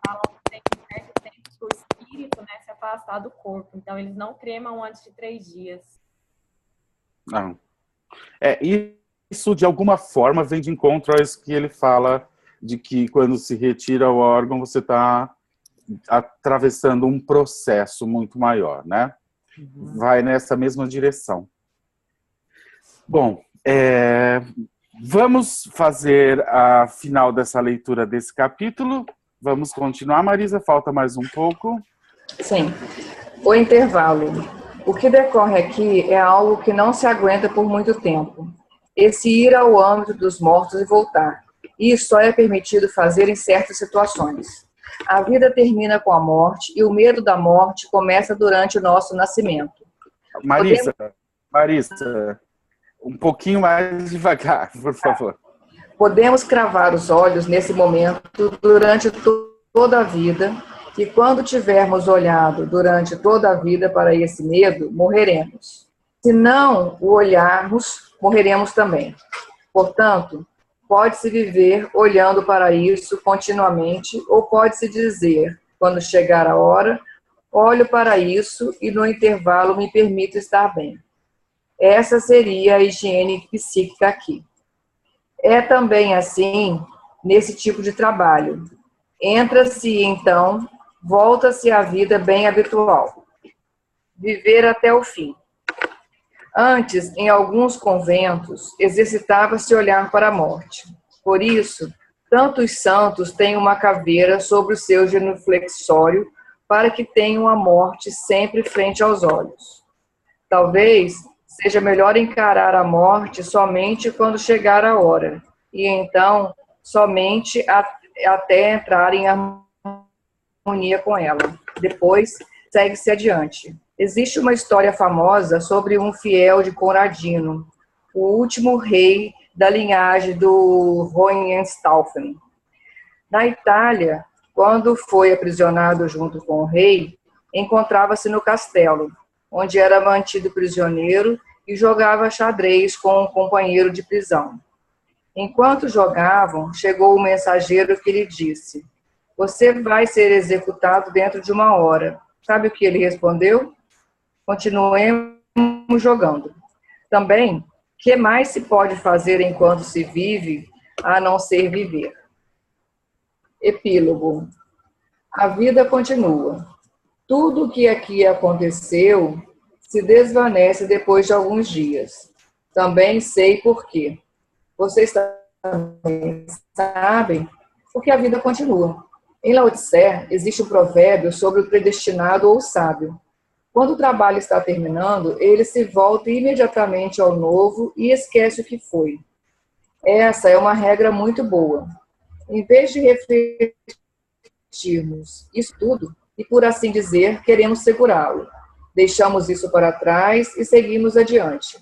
Falam que tem um certo tempo para o espírito, né, se afastar do corpo. Então, eles não cremam antes de 3 dias. Não. Isso, de alguma forma, vem de encontro a isso que ele fala, de que quando se retira o órgão, você está atravessando um processo muito maior, né? Vai nessa mesma direção. Bom, vamos fazer a final dessa leitura desse capítulo. Vamos continuar, Marisa? Falta mais um pouco. Sim. O intervalo. O que decorre aqui é algo que não se aguenta por muito tempo. Esse ir ao âmbito dos mortos e voltar. Isso só é permitido fazer em certas situações. A vida termina com a morte e o medo da morte começa durante o nosso nascimento. Marisa, um pouquinho mais devagar, por favor. Podemos cravar os olhos nesse momento durante toda a vida e quando tivermos olhado durante toda a vida para esse medo, morreremos. Se não o olharmos, morreremos também. Portanto, pode-se viver olhando para isso continuamente ou pode-se dizer, quando chegar a hora, olho para isso e no intervalo me permito estar bem. Essa seria a higiene psíquica aqui. É também assim nesse tipo de trabalho. Entra-se, então, volta-se à vida bem habitual. Viver até o fim. Antes, em alguns conventos, exercitava-se olhar para a morte. Por isso, tantos santos têm uma caveira sobre o seu genuflexório para que tenham a morte sempre frente aos olhos. Talvez seja melhor encarar a morte somente quando chegar a hora, e então somente até entrar em harmonia com ela. Depois, segue-se adiante. Existe uma história famosa sobre um fiel de Conradino, o último rei da linhagem do Hohenstaufen. Na Itália, quando foi aprisionado junto com o rei, encontrava-se no castelo, onde era mantido prisioneiro e jogava xadrez com um companheiro de prisão. Enquanto jogavam, chegou o mensageiro que lhe disse: "Você vai ser executado dentro de 1 hora." Sabe o que ele respondeu? "Continuemos jogando." Também, que mais se pode fazer enquanto se vive, a não ser viver? Epílogo. A vida continua. Tudo o que aqui aconteceu se desvanece depois de alguns dias. Também sei por quê. Vocês também sabem porque a vida continua. Em Laodicea, existe um provérbio sobre o predestinado ou o sábio. Quando o trabalho está terminando, ele se volta imediatamente ao novo e esquece o que foi. Essa é uma regra muito boa. Em vez de refletirmos isso tudo, e por assim dizer, queremos segurá-lo, deixamos isso para trás e seguimos adiante.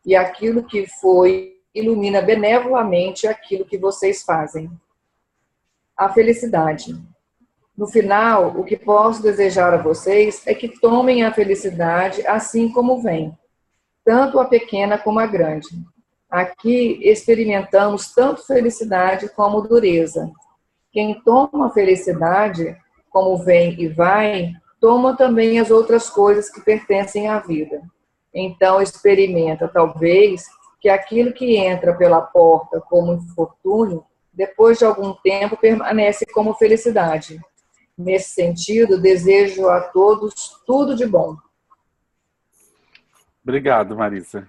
E aquilo que foi ilumina benevolamente aquilo que vocês fazem. A felicidade. No final, o que posso desejar a vocês é que tomem a felicidade assim como vem, tanto a pequena como a grande. Aqui experimentamos tanto felicidade como dureza. Quem toma a felicidade, como vem e vai, toma também as outras coisas que pertencem à vida. Então experimenta, talvez, que aquilo que entra pela porta como infortúnio, depois de algum tempo permanece como felicidade. Nesse sentido, desejo a todos tudo de bom. Obrigado, Marisa.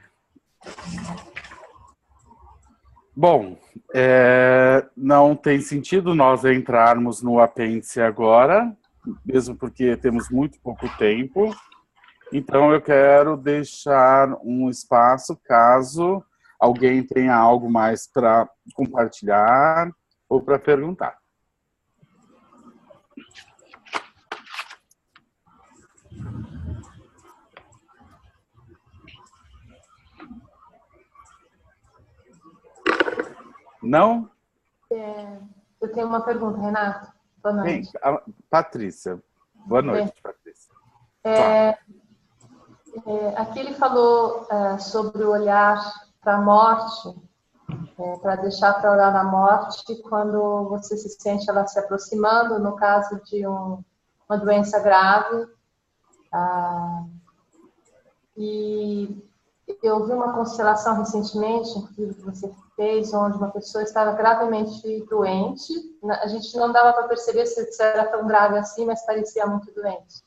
Bom, não tem sentido nós entrarmos no apêndice agora, mesmo porque temos muito pouco tempo. Então, eu quero deixar um espaço caso alguém tenha algo mais para compartilhar ou para perguntar. Não? Eu tenho uma pergunta, Renato. Boa noite. Patrícia. Boa noite, Patrícia. Aqui ele falou sobre o olhar para a morte, para deixar para orar na morte quando você se sente ela se aproximando, no caso de uma doença grave. E eu vi uma constelação recentemente, inclusive que você fez, onde uma pessoa estava gravemente doente. A gente não dava para perceber se era tão grave assim, mas parecia muito doente.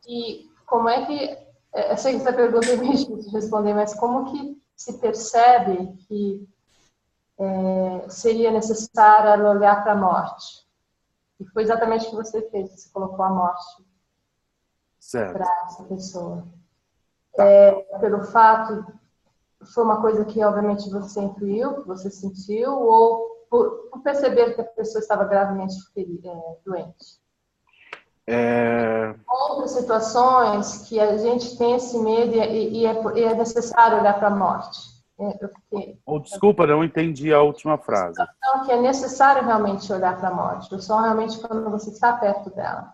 E como é que... Eu sei que essa pergunta é meio difícil de responder, mas como que se percebe que seria necessário olhar para a morte? E foi exatamente o que você fez, você colocou a morte para essa pessoa. Pelo fato, foi uma coisa que obviamente você intuiu, que você sentiu, ou por perceber que a pessoa estava gravemente doente? Outras situações que a gente tem esse medo e é necessário olhar para a morte. Desculpa, não entendi a última frase. Então, que é necessário realmente olhar para a morte, ou só realmente quando você está perto dela,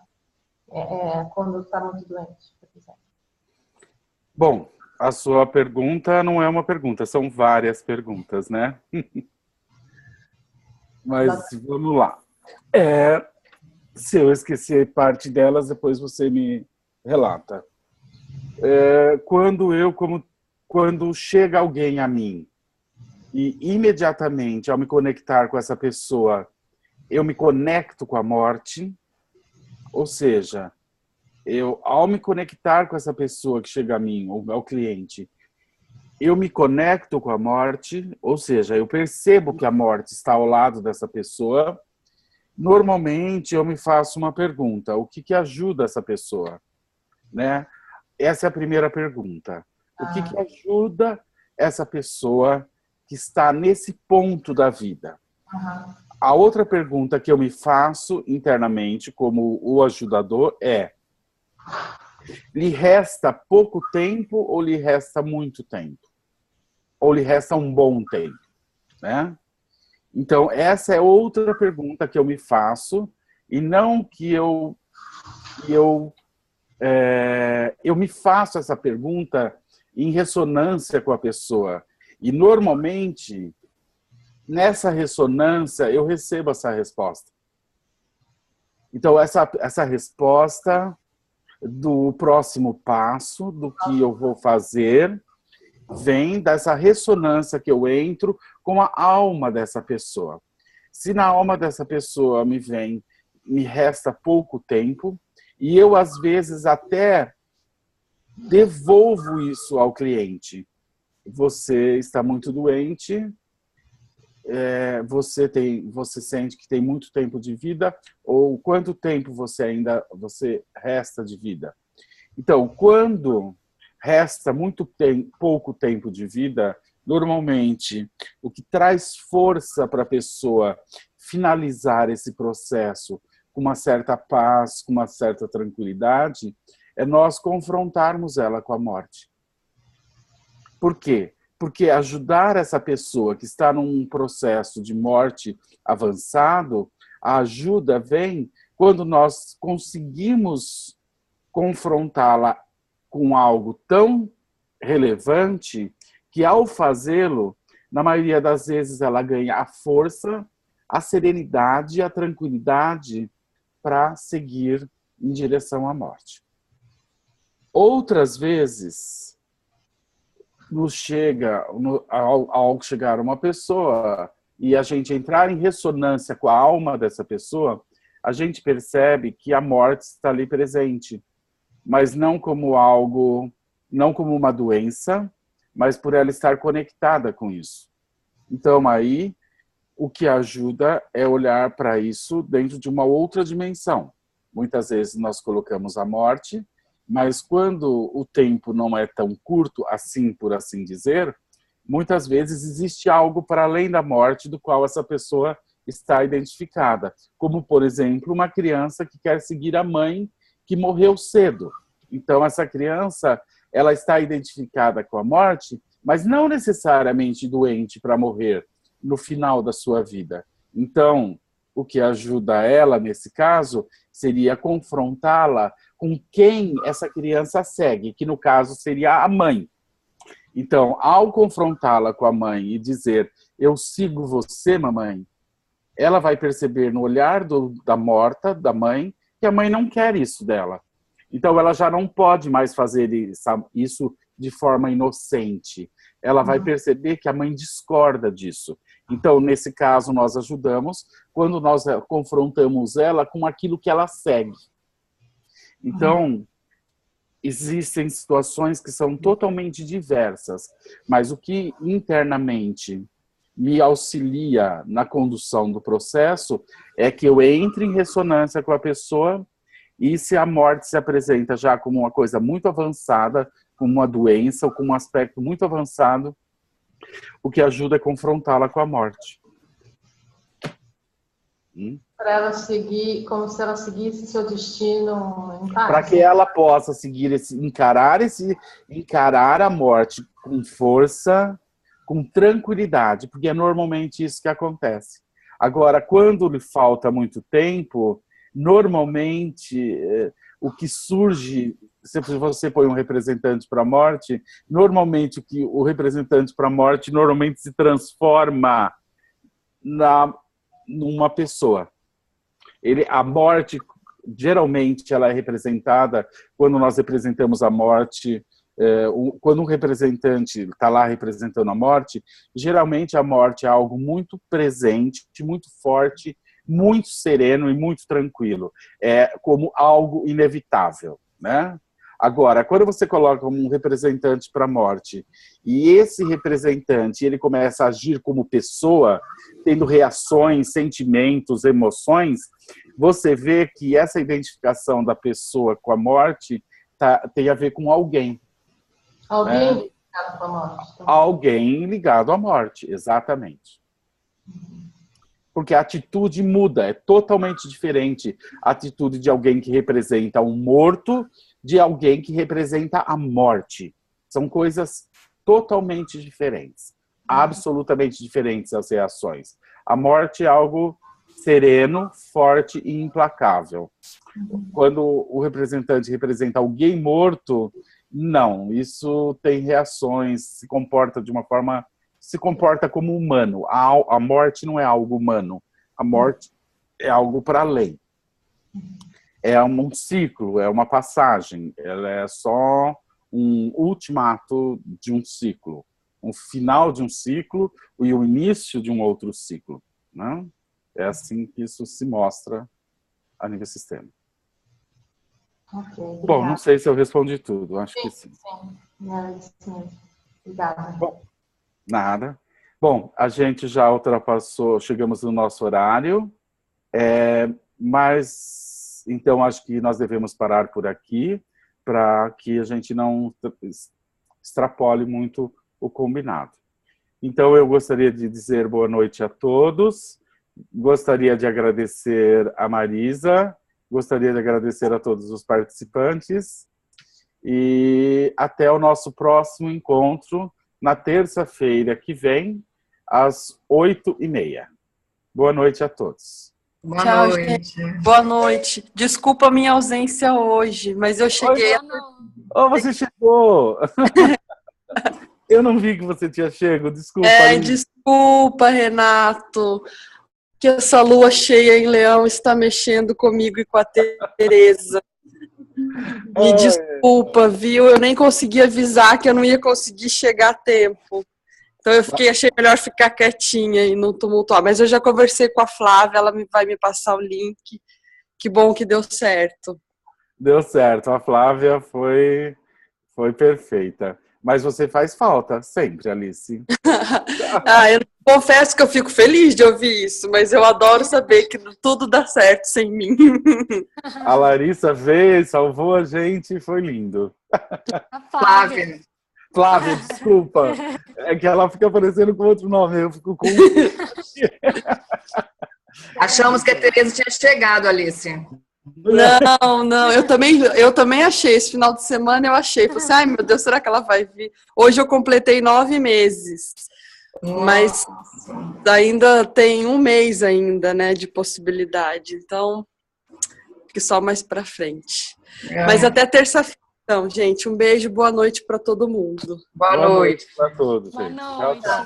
quando está muito doente, por exemplo. Bom, a sua pergunta não é uma pergunta, são várias perguntas, né? Mas vamos lá. Se eu esquecer parte delas, depois você me relata. Quando chega alguém a mim e imediatamente, ao me conectar com essa pessoa, eu me conecto com a morte, ou seja, ao me conectar com essa pessoa que chega a mim, ou ao cliente, eu me conecto com a morte, ou seja, eu percebo que a morte está ao lado dessa pessoa. Normalmente, eu me faço uma pergunta: o que ajuda essa pessoa? Né? Essa é a primeira pergunta. O que ajuda essa pessoa que está nesse ponto da vida? A outra pergunta que eu me faço internamente, como o ajudador, é: lhe resta pouco tempo ou lhe resta muito tempo? Ou lhe resta um bom tempo? Né? Então, essa é outra pergunta que eu me faço, e não que eu me faço essa pergunta em ressonância com a pessoa. E, normalmente, nessa ressonância, eu recebo essa resposta. Então, essa resposta do próximo passo, do que eu vou fazer, vem dessa ressonância que eu entro com a alma dessa pessoa. Se na alma dessa pessoa me resta pouco tempo, e eu, às vezes, até devolvo isso ao cliente. Você está muito doente, você sente que tem muito tempo de vida, ou quanto tempo você resta de vida? Então, quando resta pouco tempo de vida, normalmente o que traz força para a pessoa finalizar esse processo com uma certa paz, com uma certa tranquilidade, é nós confrontarmos ela com a morte. Por quê? Porque ajudar essa pessoa que está num processo de morte avançado, a ajuda vem quando nós conseguimos confrontá-la com algo tão relevante que, ao fazê-lo, na maioria das vezes ela ganha a força, a serenidade e a tranquilidade para seguir em direção à morte. Outras vezes, ao chegar uma pessoa e a gente entrar em ressonância com a alma dessa pessoa, a gente percebe que a morte está ali presente, mas não como uma doença, mas por ela estar conectada com isso. Então, aí, o que ajuda é olhar para isso dentro de uma outra dimensão. Muitas vezes nós colocamos a morte, mas quando o tempo não é tão curto, assim por assim dizer, muitas vezes existe algo para além da morte do qual essa pessoa está identificada. Como, por exemplo, uma criança que quer seguir a mãe que morreu cedo. Então, essa criança, ela está identificada com a morte, mas não necessariamente doente para morrer no final da sua vida. Então, o que ajuda ela, nesse caso, seria confrontá-la com quem essa criança segue, que no caso seria a mãe. Então, ao confrontá-la com a mãe e dizer: eu sigo você, mamãe, ela vai perceber no olhar da morta, da mãe, que a mãe não quer isso dela. Então, ela já não pode mais fazer isso de forma inocente. Ela vai perceber que a mãe discorda disso. Então, nesse caso, nós ajudamos quando nós confrontamos ela com aquilo que ela segue. Então, existem situações que são totalmente diversas, mas o que internamente me auxilia na condução do processo é que eu entre em ressonância com a pessoa, e se a morte se apresenta já como uma coisa muito avançada, como uma doença ou com um aspecto muito avançado, o que ajuda é confrontá-la com a morte. Para ela seguir, como se ela seguisse seu destino em paz. Para que ela possa seguir encarar a morte com força, com tranquilidade, porque é normalmente isso que acontece. Agora, quando lhe falta muito tempo, normalmente o que surge, se você põe um representante para a morte, normalmente o representante para a morte normalmente se transforma numa pessoa. A morte, geralmente, ela é representada, quando nós representamos a morte, quando um representante está lá representando a morte, geralmente a morte é algo muito presente, muito forte, muito sereno e muito tranquilo. É como algo inevitável, né? Agora, quando você coloca um representante para a morte, e esse representante ele começa a agir como pessoa, tendo reações, sentimentos, emoções, você vê que essa identificação da pessoa com a morte tem a ver com alguém. Alguém ligado com a morte. Alguém ligado à morte, exatamente. porque a atitude muda, é totalmente diferente a atitude de alguém que representa um morto de alguém que representa a morte. São coisas totalmente diferentes, absolutamente diferentes as reações. A morte é algo sereno, forte e implacável. Quando o representante representa alguém morto, não, isso tem reações, se comporta de uma forma, se comporta como humano. A morte não é algo humano, a morte é algo para além. É um ciclo, é uma passagem, ela é só um ultimato de um ciclo, um final de um ciclo e o início de um outro ciclo, né? É assim que isso se mostra a nível sistema. Ok, bom, não sei se eu respondi tudo, acho que sim. Sim. Obrigada. Bom, nada. Bom, a gente já ultrapassou, chegamos no nosso horário, mas então acho que nós devemos parar por aqui para que a gente não extrapole muito o combinado. Então eu gostaria de dizer boa noite a todos, gostaria de agradecer a Marisa, gostaria de agradecer a todos os participantes e até o nosso próximo encontro na terça-feira que vem, às 8h30. Boa noite a todos. Boa Tchau, noite. gente. Boa noite. Desculpa a minha ausência hoje, mas eu cheguei. Oh, você chegou! Eu não vi que você tinha chego, desculpa. Desculpa, Renato, que essa lua cheia em Leão está mexendo comigo e com a Tereza. Me desculpa, viu? Eu nem consegui avisar que eu não ia conseguir chegar a tempo. Então achei melhor ficar quietinha e não tumultuar. Mas eu já conversei com a Flávia, ela vai me passar o link. Que bom que deu certo. Deu certo, a Flávia foi perfeita. Mas você faz falta sempre, Alice. Eu confesso que eu fico feliz de ouvir isso, mas eu adoro saber que tudo dá certo sem mim. A Larissa veio, salvou a gente, foi lindo. Flávia. Flávia, desculpa. É que ela fica aparecendo com outro nome, eu fico com... Achamos que a Tereza tinha chegado, Alice. Não, eu também achei, esse final de semana eu achei, falei assim, ai meu Deus, será que ela vai vir? Hoje eu completei 9 meses, mas ainda tem 1 mês ainda, né, de possibilidade, então, fique só mais pra frente. Mas até terça-feira, então, gente, um beijo, boa noite pra todo mundo. Boa noite para todos, gente. Boa noite. Tchau, tchau.